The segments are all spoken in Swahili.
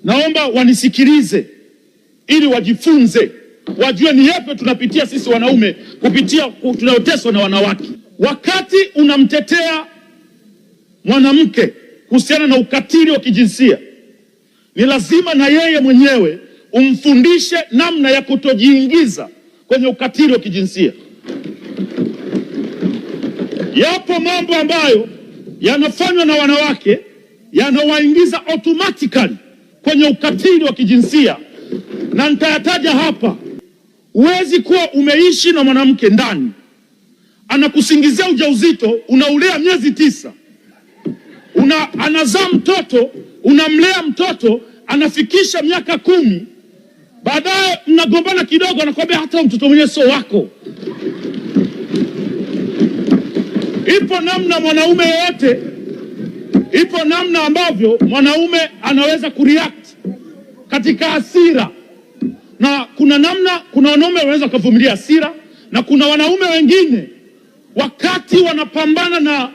naomba wanisikilize ili wajifunze, wajue ni yapi tunapitia sisi wanaume kupitia tunayoteswa na wanawake. Wakati unamtetea mwanamke kuhusiana na ukatili wa kijinsia, ni lazima na yeye mwenyewe umfundishe namna ya kutojiingiza kwenye ukatili wa kijinsia. Yapo mambo ambayo yanafanywa na wanawake yanawaingiza automatically kwenye ukatili wa kijinsia, na nitayataja hapa. Huwezi kuwa umeishi na mwanamke ndani, anakusingizia ujauzito, unaulea miezi 9, anazaa mtoto, unamlea mtoto, anafikisha miaka 10, baadaye mnagombana kidogo, anakuambia hata mtoto mwenyewe sio wako. Ipo namna mwanaume yote, ipo namna ambavyo mwanaume anaweza kureact katika hasira, na kuna wanaume wanaweza kuvumilia hasira, na kuna wanaume wengine wakati wanapambana na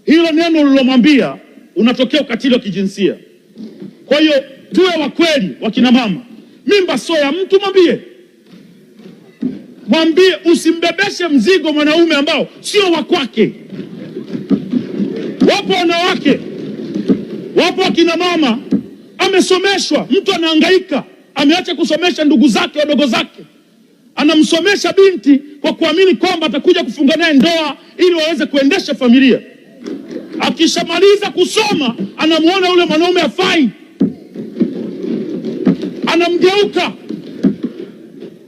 hilo neno ulilomwambia unatokea ukatili wa kijinsia. Kwa hiyo tuwe wa kweli, wakina mama. Mimba sio ya mtu, mwambie, usimbebeshe mzigo mwanaume ambao sio wa kwake. Wapo wanawake, wapo wakina mama, amesomeshwa, mtu anahangaika, ameacha kusomesha ndugu zake wadogo zake, anamsomesha binti kwa kuamini kwamba atakuja kufunga naye ndoa ili waweze kuendesha familia. Akishamaliza kusoma, anamuona yule mwanaume hafai, anamgeuka.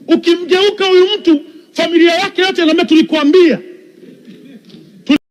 Ukimgeuka huyu mtu, familia yake yote inaambia tulikuambia.